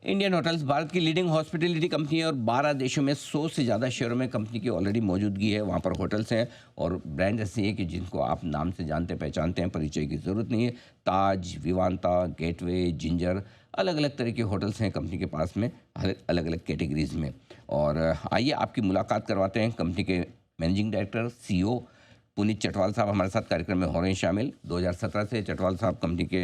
Indian hotels Bharat की leading hospitality company है और 12 देशों में 100 से ज़्यादा शहरों में कंपनी की ऑलरेडी मौजूदगी है। वहाँ पर होटल्स हैं और ब्रांड ऐसे हैं कि जिनको आप नाम से जानते पहचानते हैं, परिचय की ज़रूरत नहीं है। ताज, विवांता, गेटवे, जिंजर, अलग अलग तरह के होटल्स हैं कंपनी के पास में, अलग अलग कैटेगरीज में। और आइए आपकी मुलाकात करवाते हैं कंपनी के managing director, CEO Puneet Chatwal साहब हमारे साथ कार्यक्रम में हो रहे हैं शामिल। 2017 से चटवाल साहब कंपनी के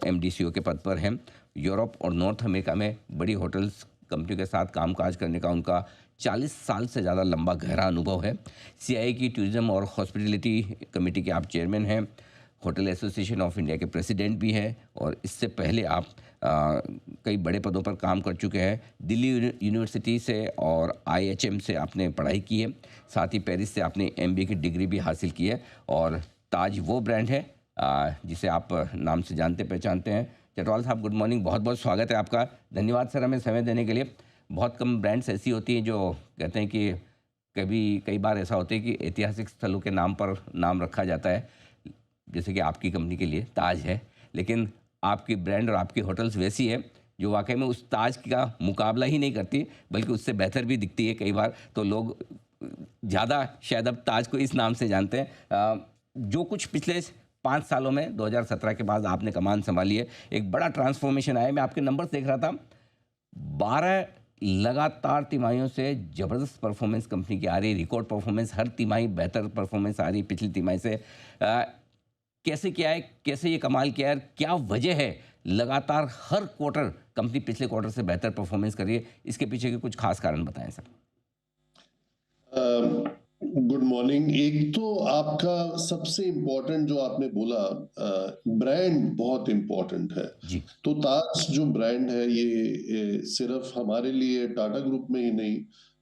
एमडी सीईओ के पद पर हैं। यूरोप और नॉर्थ अमेरिका में बड़ी होटल्स कंपनी के साथ कामकाज करने का उनका 40 साल से ज़्यादा लंबा गहरा अनुभव है। सीआईआई की टूरिज्म और हॉस्पिटैलिटी कमेटी के आप चेयरमैन हैं, होटल एसोसिएशन ऑफ इंडिया के प्रेसिडेंट भी हैं और इससे पहले आप कई बड़े पदों पर काम कर चुके हैं। दिल्ली यूनिवर्सिटी से और आईएचएम से आपने पढ़ाई की है, साथ ही पेरिस से आपने एमबीए की डिग्री भी हासिल की है। और ताज वो ब्रांड है जिसे आप नाम से जानते पहचानते हैं। चटवाल साहब, गुड मॉर्निंग, बहुत बहुत स्वागत है आपका। धन्यवाद सर हमें समय देने के लिए। बहुत कम ब्रांड्स ऐसी होती हैं जो कहते हैं कि कई बार ऐसा होता है कि ऐतिहासिक स्थलों के नाम पर नाम रखा जाता है, जैसे कि आपकी कंपनी के लिए ताज है, लेकिन आपकी ब्रांड और आपकी होटल्स वैसी है जो वाकई में उस ताज का मुकाबला ही नहीं करती, बल्कि उससे बेहतर भी दिखती है। कई बार तो लोग ज़्यादा शायद अब ताज को इस नाम से जानते हैं। जो कुछ पिछले 5 सालों में 2017 के बाद आपने कमान संभाली है, एक बड़ा ट्रांसफॉर्मेशन आया। मैं आपके नंबर्स देख रहा था, 12 लगातार तिमाहियों से ज़बरदस्त परफॉर्मेंस कंपनी की आ रही है, रिकॉर्ड परफॉर्मेंस, हर तिमाही बेहतर परफॉर्मेंस आ रही है पिछली तिमाही से। कैसे किया है, कैसे ये कमाल किया है, क्या वजह है लगातार हर क्वार्टर कंपनी पिछले क्वार्टर से बेहतर परफॉर्मेंस कर रही है? इसके पीछे के कुछ खास कारण बताएं सर। Good morning. एक तो आपका सबसे इम्पोर्टेंट जो आपने बोला, ब्रांड बहुत इम्पोर्टेंट है। जी। तो ताज जो ब्रांड है ये सिर्फ हमारे लिए टाटा ग्रुप में ही नहीं,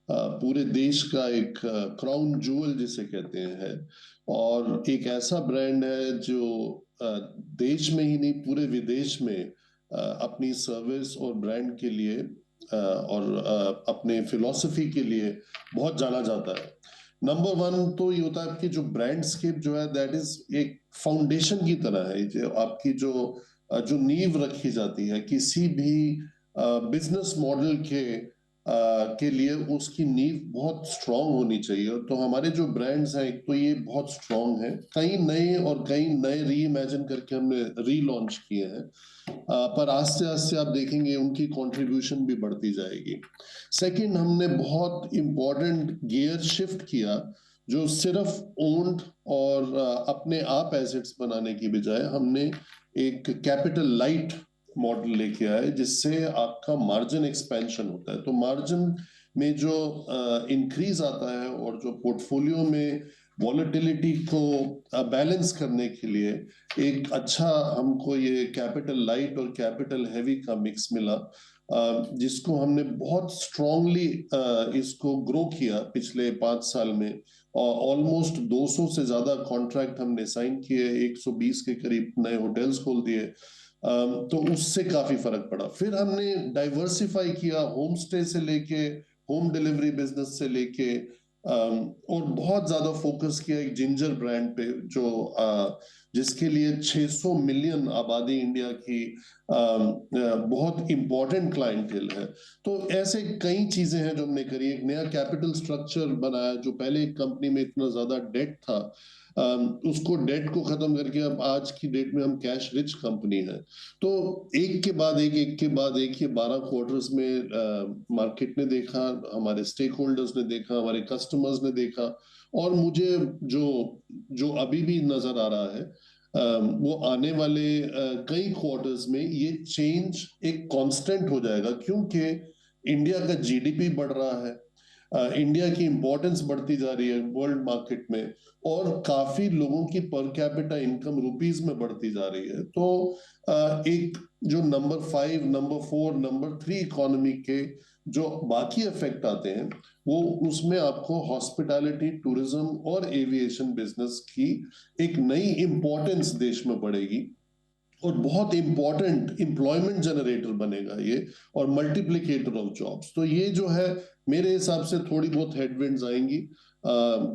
पूरे देश का एक क्राउन जूअल जिसे कहते हैं, और एक ऐसा ब्रांड है जो देश में ही नहीं पूरे विदेश में अपनी सर्विस और ब्रांड के लिए और अपने फिलॉसफी के लिए बहुत जाना जाता है। नंबर वन तो ये होता है कि जो ब्रांडस्केप जो है दैट इज एक फाउंडेशन की तरह है, जो आपकी जो नींव रखी जाती है किसी भी बिजनेस मॉडल के लिए, उसकी नींव बहुत स्ट्रांग होनी चाहिए। तो हमारे जो ब्रांड्स हैं, एक तो ये बहुत स्ट्रांग है, कई नए री इमेजिन करके हमने रीलॉन्च किए हैं, पर आस्ते आस्ते आप देखेंगे उनकी कंट्रीब्यूशन भी बढ़ती जाएगी। सेकंड, हमने बहुत इंपॉर्टेंट गियर शिफ्ट किया, जो सिर्फ ओन्ड और अपने आप एसेट्स बनाने की बजाय हमने एक कैपिटल लाइट मॉडल लेके आए, जिससे आपका मार्जिन एक्सपेंशन होता है। तो मार्जिन में जो इंक्रीज आता है और जो पोर्टफोलियो में वॉलेटिलिटी को बैलेंस करने के लिए एक अच्छा हमको ये कैपिटल लाइट और कैपिटल हैवी का मिक्स मिला, जिसको हमने बहुत स्ट्रांगली इसको ग्रो किया पिछले 5 साल में। और ऑलमोस्ट 200 से ज्यादा कॉन्ट्रैक्ट हमने साइन किए, 120 के करीब नए होटल्स खोल दिए। तो उससे काफी फर्क पड़ा। फिर हमने डाइवर्सिफाई किया, होम स्टे से लेके होम डिलीवरी बिजनेस से लेके, और बहुत ज्यादा फोकस किया एक जिंजर ब्रांड पे, जो जिसके लिए 600 मिलियन आबादी इंडिया की बहुत इंपॉर्टेंट क्लाइंटेल है। तो ऐसे कई चीजें हैं जो हमने करी। एक नया कैपिटल स्ट्रक्चर बनाया, जो पहले एक कंपनी में इतना ज्यादा डेट था, उसको डेट को खत्म करके अब आज की डेट में हम कैश रिच कंपनी है। तो एक के बाद एक ये 12 क्वार्टर्स में मार्केट ने देखा, हमारे स्टेक होल्डर्स ने देखा, हमारे कस्टमर्स ने देखा, और मुझे जो जो अभी भी नजर आ रहा है, वो आने वाले कई क्वार्टर्स में ये चेंज एक कांस्टेंट हो जाएगा, क्योंकि इंडिया का जीडीपी बढ़ रहा है, इंडिया की इंपॉर्टेंस बढ़ती जा रही है वर्ल्ड मार्केट में, और काफी लोगों की पर कैपिटा इनकम रुपीस में बढ़ती जा रही है। तो एक जो नंबर 5, नंबर 4, नंबर 3 इकोनॉमी के जो बाकी इफेक्ट आते हैं, वो उसमें आपको हॉस्पिटैलिटी, टूरिज्म और एविएशन बिजनेस की एक नई इंपॉर्टेंस देश में बढ़ेगी, और बहुत इंपॉर्टेंट एम्प्लॉयमेंट जनरेटर बनेगा ये, और मल्टीप्लिकेटर ऑफ जॉब्स। तो ये जो है, मेरे हिसाब से थोड़ी बहुत हेडविंड्स आएंगी,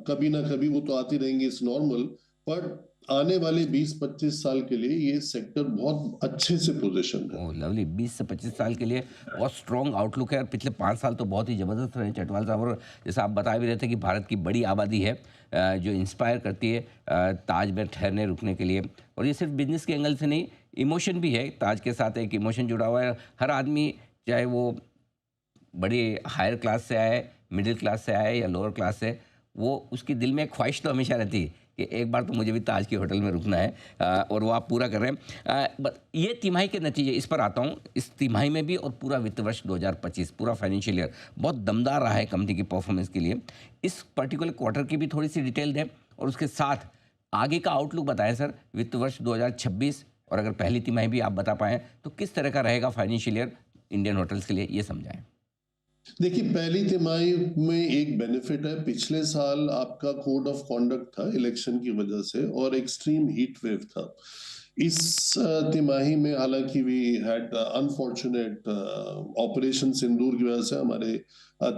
कभी ना कभी वो तो आती रहेंगी, इट्स नॉर्मल, पर आने वाले 20-25 साल के लिए ये सेक्टर बहुत अच्छे से पोजीशन है। ओह लवली, 20 से 25 साल के लिए बहुत स्ट्रॉन्ग आउटलुक है और पिछले 5 साल तो बहुत ही ज़बरदस्त रहे चटवाल साहब। और जैसा आप बता भी रहे थे कि भारत की बड़ी आबादी है जो इंस्पायर करती है ताज में ठहरने रुकने के लिए। और ये सिर्फ बिजनेस के एंगल से नहीं, इमोशन भी है, ताज के साथ एक इमोशन जुड़ा हुआ है। हर आदमी, चाहे वो बड़े हायर क्लास से आए, मिडिल क्लास से आए या लोअर क्लास से, वो उसकी दिल में एक ख्वाहिश तो हमेशा रहती है कि एक बार तो मुझे भी ताज की होटल में रुकना है। और वो आप पूरा कर रहे हैं। ये तिमाही के नतीजे इस पर आता हूँ। इस तिमाही में भी और पूरा वित्त वर्ष 2025 पूरा फाइनेंशियल ईयर बहुत दमदार रहा है कंपनी की परफॉर्मेंस के लिए। इस पर्टिकुलर क्वार्टर की भी थोड़ी सी डिटेल दें और उसके साथ आगे का आउटलुक बताएं सर, वित्त वर्ष 2026। और अगर पहली तिमाही भी आप बता पाएँ तो किस तरह का रहेगा फाइनेंशियल ईयर इंडियन होटल्स के लिए, ये समझाएं। देखिए, पहली तिमाही में एक बेनिफिट है, पिछले साल आपका कोड ऑफ कॉन्डक्ट था इलेक्शन की वजह से और एक्सट्रीम हीट वेव था। इस तिमाही में हालांकि वी हैड अनफॉर्चुनेट ऑपरेशन सिंदूर की वजह से हमारे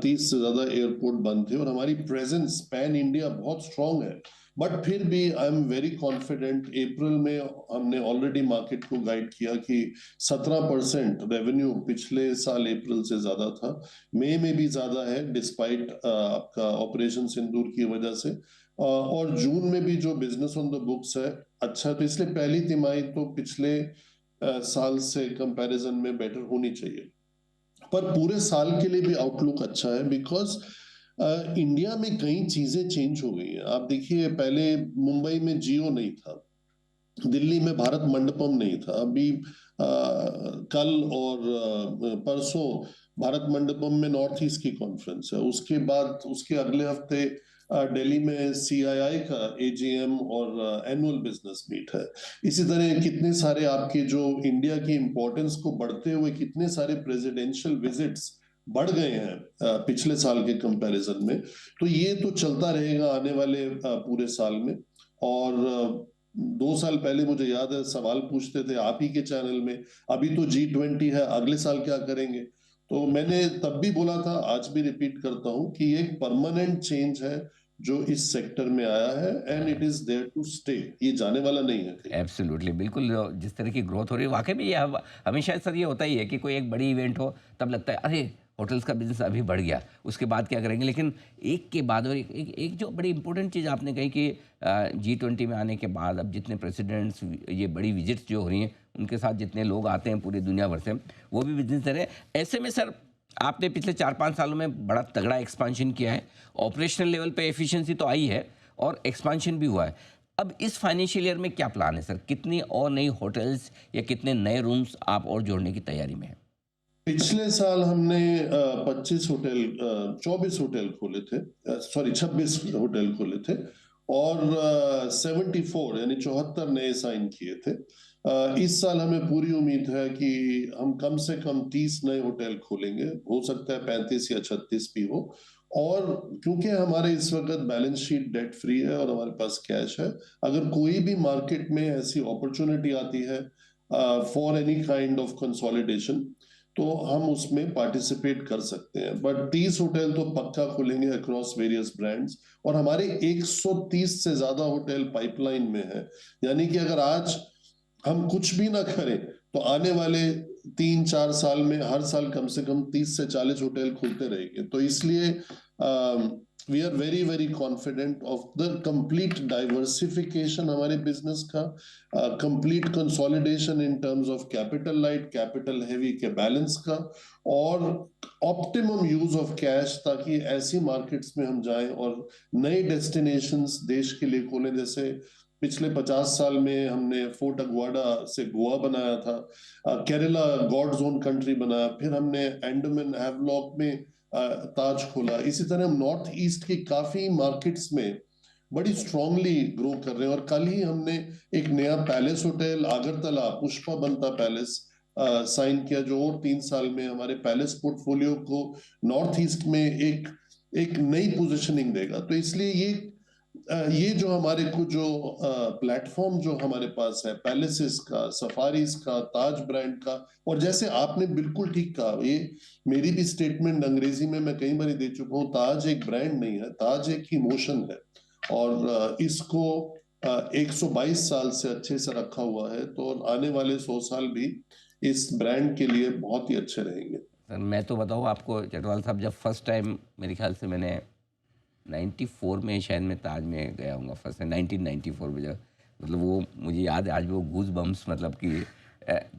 30 से ज्यादा एयरपोर्ट बंद थे और हमारी प्रेजेंस पैन इंडिया बहुत स्ट्रांग है। बट फिर भी आई एम वेरी कॉन्फिडेंट। अप्रैल में हमने ऑलरेडी मार्केट को गाइड किया कि 17% रेवेन्यू पिछले साल अप्रैल से ज्यादा था। मई में भी ज्यादा है डिस्पाइट आपका ऑपरेशन सिंदूर की वजह से। और जून में भी जो बिजनेस ऑन द बुक्स है अच्छा है। तो इसलिए पहली तिमाही तो पिछले साल से कंपैरिजन में बेटर होनी चाहिए। पर पूरे साल के लिए भी आउटलुक अच्छा है बिकॉज इंडिया में कई चीजें चेंज हो गई हैं। आप देखिए, पहले मुंबई में जियो नहीं था, दिल्ली में भारत मंडपम नहीं था। अभी कल और परसों भारत मंडपम में नॉर्थ ईस्ट की कॉन्फ्रेंस है। उसके बाद उसके अगले हफ्ते दिल्ली में सीआईआई का एजीएम और एनुअल बिजनेस मीट है। इसी तरह कितने सारे आपके जो इंडिया की इंपॉर्टेंस को बढ़ते हुए कितने सारे प्रेसिडेंशियल विजिट्स बढ़ गए हैं पिछले साल के कंपैरिजन में। तो ये तो चलता रहेगा आने वाले पूरे साल में। और 2 साल पहले मुझे याद है सवाल पूछते थे आप ही के चैनल में, अभी तो G20 है, अगले साल क्या करेंगे। तो मैंने तब भी बोला था, आज भी रिपीट करता हूं कि ये एक परमानेंट चेंज है जो इस सेक्टर में आया है and it is there to stay. ये जाने वाला नहीं है कहीं। एब्सोल्युटली, बिल्कुल। जिस तरह की ग्रोथ हो रही है वाकई में, ये हमेशा सर ये होता ही है कि कोई एक बड़ी इवेंट हो तब लगता है अरे होटल्स का बिजनेस अभी बढ़ गया, उसके बाद क्या करेंगे। लेकिन एक के बाद और एक जो बड़ी इंपॉर्टेंट चीज़ आपने कही कि G20 में आने के बाद अब जितने प्रेसिडेंट्स, ये बड़ी विजिट्स जो हो रही हैं, उनके साथ जितने लोग आते हैं पूरी दुनिया भर से, वो भी बिजनेस दे रहे हैं। ऐसे में सर आपने पिछले 4-5 सालों में बड़ा तगड़ा एक्सपांशन किया है। ऑपरेशनल लेवल पे एफिशिएंसी तो आई है और एक्सपांशन भी हुआ है। अब इस फाइनेंशियल ईयर में क्या प्लान है सर? कितनी और नई होटल्स या कितने नए रूम्स आप और जोड़ने की तैयारी में हैं? पिछले साल हमने 25 होटल 24 होटल खोले थे, सॉरी 26 होटल खोले थे और 74 यानी 74 नए साइन किए थे। इस साल हमें पूरी उम्मीद है कि हम कम से कम 30 नए होटल खोलेंगे, हो सकता है 35 या 36 भी हो। और क्योंकि हमारे इस वक्त बैलेंस शीट डेट फ्री है और हमारे पास कैश है, अगर कोई भी मार्केट में ऐसी अपॉर्चुनिटी आती है for any kind of consolidation, तो हम उसमें पार्टिसिपेट कर सकते हैं। बट 30 होटल तो पक्का खुलेंगे अक्रॉस वेरियस ब्रांड्स और हमारे 130 से ज्यादा होटल पाइपलाइन में है। यानी कि अगर आज हम कुछ भी ना करें तो आने वाले 3-4 साल में हर साल कम से कम 30 से 40 होटल खुलते रहेंगे। तो इसलिए we are very very confident of the complete diversification हमारे बिजनेस का, complete consolidation in terms of capital light capital heavy के बैलेंस का, और ऑप्टिमम यूज ऑफ कैश, ताकि ऐसी मार्केट्स में हम जाएं और नए डेस्टिनेशंस देश के लिए खोलें। जैसे पिछले 50 साल में हमने फोर्ट अगवाडा से गोवा बनाया था, केरला गॉड जोन कंट्री बनाया, फिर हमने अंडमान हैवलॉक में ताज खोला। इसी तरह हम नॉर्थ ईस्ट की काफी मार्केट्स में बड़ी स्ट्रांगली ग्रो कर रहे हैं। और कल ही हमने एक नया पैलेस होटल अगरतला पुष्पा बनता पैलेस साइन किया, जो और 3 साल में हमारे पैलेस पोर्टफोलियो को नॉर्थ ईस्ट में एक एक नई पोजीशनिंग देगा। तो इसलिए ये जो हमारे को जो प्लेटफॉर्म जो हमारे पास है पैलेसेस का, सफारीज का, ताज ब्रांड का, और जैसे आपने बिल्कुल ठीक कहा, ये मेरी भी स्टेटमेंट अंग्रेजी में मैं कई बार दे चुका हूँ, ताज एक ब्रांड नहीं है, ताज एक इमोशन है। और इसको 122 साल से अच्छे से रखा हुआ है, तो आने वाले 100 साल भी इस ब्रांड के लिए बहुत ही अच्छे रहेंगे। सर मैं तो बताऊँ आपको चटवाल साहब, जब फर्स्ट टाइम मेरे ख्याल से मैंने 94 में शायद मैं ताज में गया हूँगा फर्स्ट टाइम, 1994 में जब, मतलब वो मुझे याद है आज भी वो गूज बम्स, मतलब कि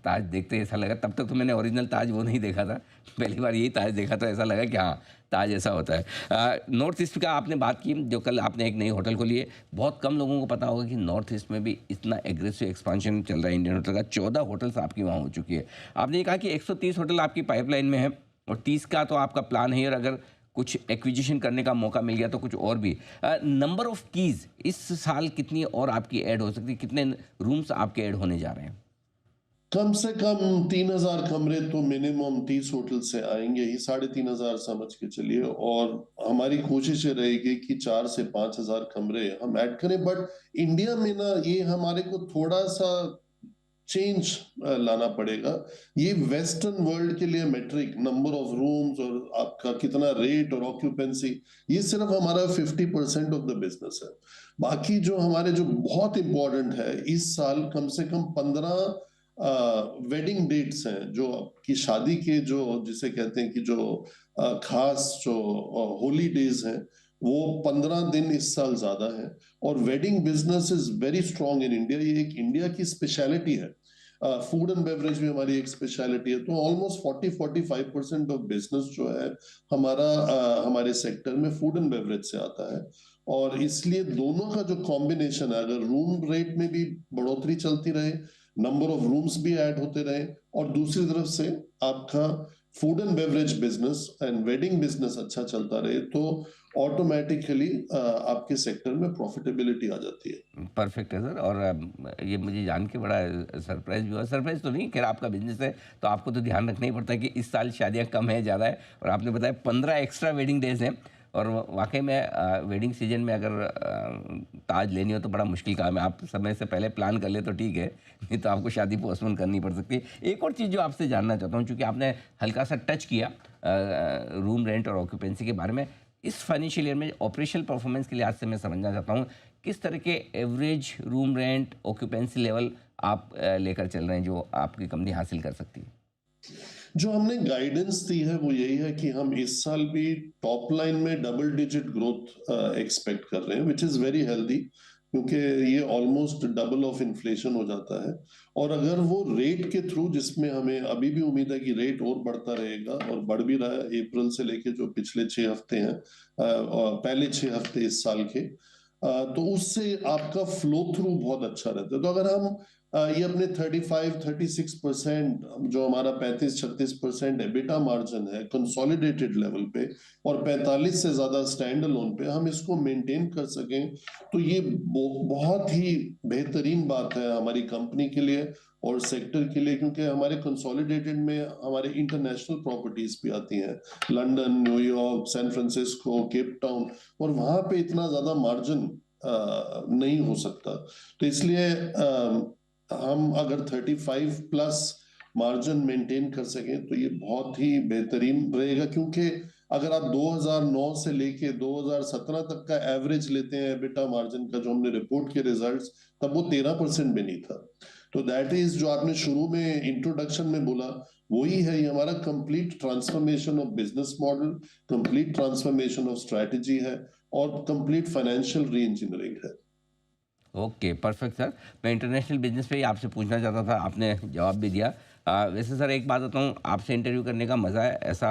ताज देखते ऐसा लगा। तब तक तो मैंने ओरिजिनल ताज वो नहीं देखा था, पहली बार यही ताज देखा तो ऐसा लगा कि हाँ ताज ऐसा होता है। नॉर्थ ईस्ट का आपने बात की, जो कल आपने एक नई होटल खोली है, बहुत कम लोगों को पता होगा कि नॉर्थ ईस्ट में भी इतना एग्रेसिव एक्सपांशन चल रहा है इंडियन होटल का। 14 होटल्स आपकी वहाँ हो चुकी है। आपने ये कहा कि 130 होटल आपकी पाइपलाइन में है और 30 का तो आपका प्लान है, और अगर कुछ एक्विजिशन करने का मौका मिल गया तो कुछ और भी। नंबर ऑफ कीज़ इस साल कितनी और आपकी ऐड हो सकती है, कितने रूम्स आपके ऐड होने जा रहे हैं? कम से कम 3000 कमरे तो मिनिमम 30 होटल से आएंगे ही, 3500 समझ के चलिए। और हमारी कोशिश ये रहेगी कि 4 से 5000 कमरे हम ऐड करें। बट इंडिया में ना ये हमारे को थोड़ा सा चेंज लाना पड़ेगा। ये वेस्टर्न वर्ल्ड के लिए मेट्रिक नंबर ऑफ रूम्स और आपका कितना रेट और ऑक्यूपेंसी, ये सिर्फ हमारा 50% ऑफ द बिजनेस है। बाकी जो हमारे जो बहुत इंपॉर्टेंट है, इस साल कम से कम 15 वेडिंग डेट्स हैं, जो कि शादी के जो जिसे कहते हैं कि जो खास जो होली डेज हैं, वो 15 दिन इस साल ज्यादा है। और wedding business is very strong in India, ये एक इंडिया की स्पेशलिटी है। फूड एंड बेवरेज भी हमारी एक स्पेशलिटी है। तो ऑलमोस्ट 40-45% ऑफ बिजनेस जो है हमारा हमारे सेक्टर में फूड एंड बेवरेज से आता है। और इसलिए दोनों का जो कॉम्बिनेशन है, अगर रूम रेट में भी बढ़ोतरी चलती रहे, नंबर ऑफ रूम्स भी ऐड होते रहे, और दूसरी तरफ से आपका food and beverage business and wedding business अच्छा चलता रहे, तो ऑटोमेटिकली आपके सेक्टर में प्रॉफिटेबिलिटी आ जाती है। परफेक्ट है सर। और ये मुझे जान के बड़ा सरप्राइज भी हुआ। सरप्राइज तो नहीं, खैर आपका बिजनेस है तो आपको तो ध्यान रखना ही पड़ता है कि इस साल शादियां कम है ज़्यादा है, और आपने बताया 15 एक्स्ट्रा वेडिंग डेज हैं। और वाकई में वेडिंग सीजन में अगर ताज लेनी हो तो बड़ा मुश्किल काम है। आप समय से पहले प्लान कर ले तो ठीक है, नहीं तो आपको शादी पोस्टपोन करनी पड़ सकती है। एक और चीज़ जो आपसे जानना चाहता हूँ, चूँकि आपने हल्का सा टच किया रूम रेंट और ऑक्यूपेंसी के बारे में, इस फाइनेंशियल ईयर में ऑपरेशनल परफॉर्मेंस के लिहाज से मैं समझना चाहता हूँ किस तरह के average room rent occupancy level आप लेकर चल रहे हैं जो आपकी कंपनी हासिल कर सकती है? जो हमने गाइडेंस दी है वो यही है कि हम इस साल भी टॉप लाइन में डबल डिजिट ग्रोथ एक्सपेक्ट कर रहे हैं, विच इज वेरी हेल्दी, क्योंकि ये ऑलमोस्ट डबल ऑफ इन्फ्लेशन हो जाता है। और अगर वो रेट के थ्रू, जिसमें हमें अभी भी उम्मीद है कि रेट और बढ़ता रहेगा और बढ़ भी रहा है, अप्रैल से लेके जो पिछले 6 हफ्ते हैं और पहले 6 हफ्ते इस साल के, तो उससे आपका फ्लो थ्रू बहुत अच्छा रहता है। तो अगर हम ये अपने 35-36% जो हमारा 35-36% एबिटा मार्जिन है कंसोलिडेटेड लेवल पे, और 45 से ज्यादा स्टैंड अलोन पे हम इसको मेंटेन कर सकें, तो ये बहुत ही बेहतरीन बात है हमारी कंपनी के लिए और सेक्टर के लिए। क्योंकि हमारे कंसोलिडेटेड में हमारे इंटरनेशनल प्रॉपर्टीज भी आती हैं, London, New York, San Francisco, Cape Town, और वहां पे इतना ज्यादा मार्जिन नहीं हो सकता। तो इसलिए हम अगर 35 प्लस मार्जिन मेंटेन कर सकें तो ये बहुत ही बेहतरीन रहेगा। क्योंकि अगर आप 2009 से लेके 2017 तक का एवरेज लेते हैं एबिटा मार्जिन का, जो हमने रिपोर्ट किए रिजल्ट्स, तब वो 13% भी नहीं था। तो दैट इज जो आपने शुरू में इंट्रोडक्शन में बोला, वही है। ये हमारा complete transformation of business model, complete transformation of strategy है, और कंप्लीट फाइनेंशियल री इंजीनियरिंग है। Okay, perfect sir. मैं इंटरनेशनल बिजनेस पे ही आपसे पूछना चाहता था, आपने जवाब भी दिया। वैसे सर एक बात बताऊँ, आपसे इंटरव्यू करने का मज़ा है ऐसा,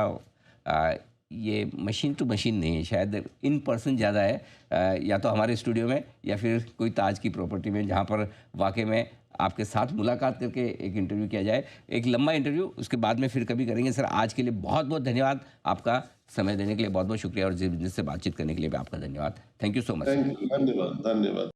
आ, ये मशीन टू मशीन नहीं है, शायद इन पर्सन ज़्यादा है। या तो हमारे स्टूडियो में या फिर कोई ताज की प्रॉपर्टी में, जहाँ पर वाकई में आपके साथ मुलाकात करके एक इंटरव्यू किया जाए। एक लंबा इंटरव्यू उसके बाद में फिर कभी करेंगे। सर आज के लिए बहुत बहुत धन्यवाद, आपका समय देने के लिए बहुत बहुत शुक्रिया, और बिजनेस से बातचीत करने के लिए भी आपका धन्यवाद। Thank you so much sir. Thank you, धन्यवाद, धन्यवाद।